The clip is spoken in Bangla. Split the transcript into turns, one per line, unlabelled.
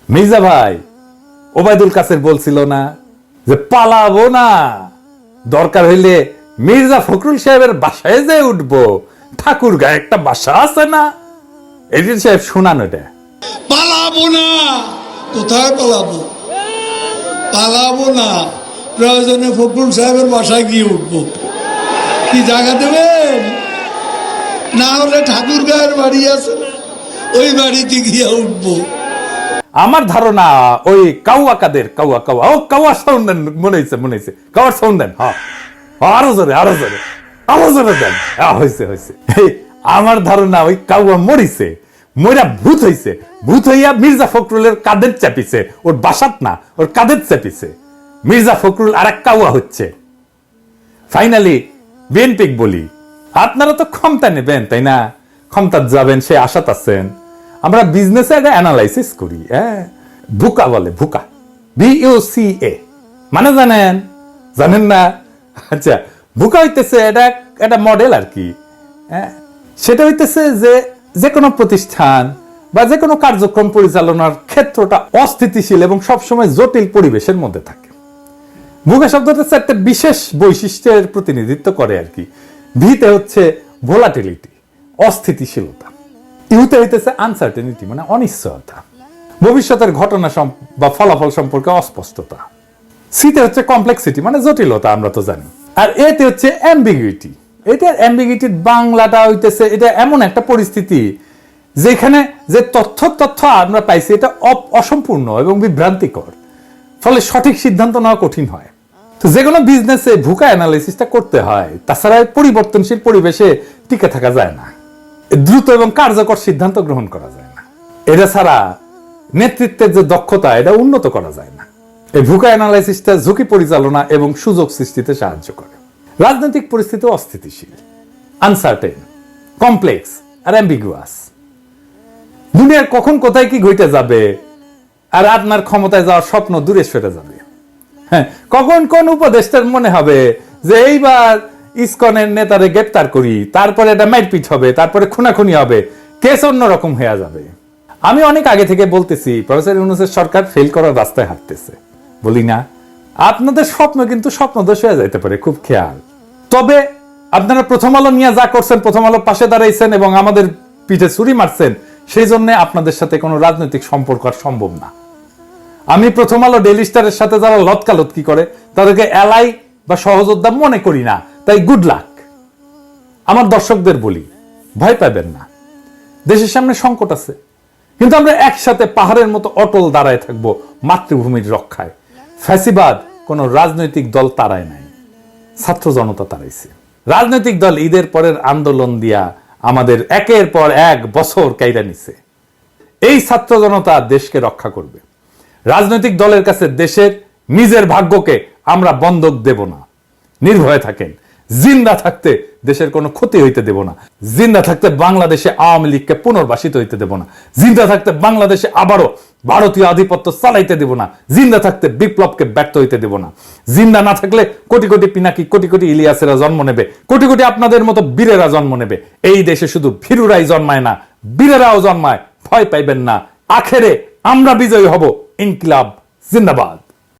মির্জা ভাই ওবায়দুল কাসের বলছিল না যে পালাবো না, দরকার হইলে মির্জা ফখরুল সাহেবের বাসায় যে উঠবো, ঠাকুর গায়ে একটা বাসা আছে না। এডিটর সাহেব শোনান এটা।
পালাবো না, কোথায় পালাবো? পালাবো না, প্রয়োজনে ফখরুল সাহেবের বাসায় গিয়ে উঠবো। কি জায়গা দেবেন? না হলে ঠাকুর গায়ের বাড়ি আছে না, ওই বাড়িতে গিয়ে উঠবো।
আমার ধারণা ওই কাউয়া কাদের কাউয়া কাউয়া ও কাউয়া সাউন্ড দেন, মনে হয়েছে কাউয়ার সাউন্ড দেন। হ্যাঁ আরো জোরে দেন। হয়েছে। আমার ধারণা ওই কাউয়া মরিছে, মইরা ভূত হইছে, ভূত হইয়া মির্জা ফখরুলের কাদের চাপিছে, ওর বাসাত না, ওর কাদের চাপিছে। মির্জা ফখরুল আর এক কাউয়া হচ্ছে। ফাইনালি বিএনপি বলি, আপনারা তো ক্ষমতা নেবেন তাই না, ক্ষমতা যাবেন সে আশাত আছেন। আমরা বিজনেসে একটা অ্যানালাইসিস করি, ভুকা বলে, ভুকা, BUCA মানে জানেন না? আচ্ছা, ভুকা হইতেছে এটা মডেল আর কি। সেটা হইতেছে যে কোনো প্রতিষ্ঠান বা যে কোনো কার্যক্রম পরিচালনার ক্ষেত্রটা অস্থিতিশীল এবং সবসময় জটিল পরিবেশের মধ্যে থাকে। ভুকা শব্দটা একটা বিশেষ বৈশিষ্ট্যের প্রতিনিধিত্ব করে আর কি। ভিতে হচ্ছে ভোলাটিলিটি, অস্থিতিশীলতা। ইউতে হইতেছে আনসার্টেনিটি মানে অনিশ্চয়তা, ভবিষ্যতের ঘটনা বা ফলাফল সম্পর্কে অস্পষ্টতা। সিতে হচ্ছে কমপ্লেক্সিটি মানে জটিলতা, আমরা তো জানি। আর এতে হচ্ছে অ্যাম্বিগুইটি। এটার অ্যাম্বিগুইটির বাংলাটা হইতেছে এটা এমন একটা পরিস্থিতি যেখানে যে তথ্য আমরা পাইছি এটা অসম্পূর্ণ এবং বিভ্রান্তিকর, ফলে সঠিক সিদ্ধান্ত নেওয়া কঠিন হয়। তো যে কোনো বিজনেসে ভুকা অ্যানালাইসিসটা করতে হয়, তাছাড়া পরিবর্তনশীল পরিবেশে টিকে থাকা যায় না, দ্রুত এবং কার্যকর সিদ্ধান্ত গ্রহণ করা যায় না। এটা ছাড়া নেতৃত্বের যে দক্ষতা এটা উন্নত করা যায় না। এই ভুকা অ্যানালাইসিসটা ঝুঁকি পরিচালনা এবং সুযোগ সৃষ্টিতে সাহায্য করে। রাজনৈতিক পরিস্থিতি অস্থিতিশীল, আনসার্টেন, কমপ্লেক্স আর অ্যাম্বিগুয়াস। দুনিয়ার কখন কোথায় কি ঘটে যাবে আর আপনার ক্ষমতায় যাওয়ার স্বপ্ন দূরে সরে যাবে। হ্যাঁ, কখন কোন উপদেষ্টার মনে হবে যে এইবার ইসকনের নেতারে গ্রেপ্তার করি, তারপরে এটা মারপিট হবে, তারপরে খুনাখুনি হবে, কেস অন্যরকম হয়ে যাবে। আমি অনেক আগে থেকে বলতেছি প্রফেসর ইউনূসের সরকার ফেল করার রাস্তায় হাঁটতেছে, বলি না? আপনাদের স্বপ্ন কিন্তু স্বপ্নদোষ হয়ে যাইতে পারে, খুব খেয়াল। তবে আপনারা প্রথম আলো নিয়ে যা করছেন, প্রথম আলোর পাশে দাঁড়াইছেন এবং আমাদের পিঠে ছুরি মারছেন, সেই জন্য আপনাদের সাথে কোনো রাজনৈতিক সম্পর্ক আর সম্ভব না। আমি প্রথম আলো ডেইলি স্টারের সাথে যারা লতকালতকি করে তাদেরকে এলাই বা সহযোদ্ধা মনে করি না, তাই গুড লাক। আমার দর্শকদের বলি, ভয় পাবেন না, দেশের সামনে সংকট আছে, কিন্তু আমরা একসাথে পাহাড়ের মতো অটল দাঁড়ায় থাকবো মাতৃভূমির রক্ষায়। ফ্যাসিবাদ কোন রাজনৈতিক দল তাড়ায় নাই, ছাত্র জনতা তাড়াইছে। রাজনৈতিক দল ঈদের পরের আন্দোলন দিয়া আমাদের একের পর এক বছর কাইরা নিছে। এই ছাত্র জনতা দেশকে রক্ষা করবে। রাজনৈতিক দলের কাছে দেশের নিজের ভাগ্যকে আমরা বন্ধক দেব না। নির্ভয়ে থাকেন, জিন্দা থাকতে দেশের কোনো ক্ষতি হইতে দেব না। জিন্দা থাকতে বাংলাদেশে আওয়ামী লীগকে পুনর্বাসিত হইতে দেব না। জিন্দা থাকতে বাংলাদেশে আবারও ভারতীয় আধিপত্য চালাইতে দেব না। জিন্দা থাকতে বিপ্লবকে ব্যর্থ হইতে দেব না। জিন্দা না থাকলে কোটি কোটি পিনাকি, কোটি কোটি ইলিয়াসেরা জন্ম নেবে, কোটি কোটি আপনাদের মতো বীরেরা জন্ম নেবে। এই দেশে শুধু ভীরুরাই জন্মায় না, বীরেরাও জন্মায়। ভয় পাইবেন না, আখেরে আমরা বিজয়ী হব। ইনকিলাব জিন্দাবাদ।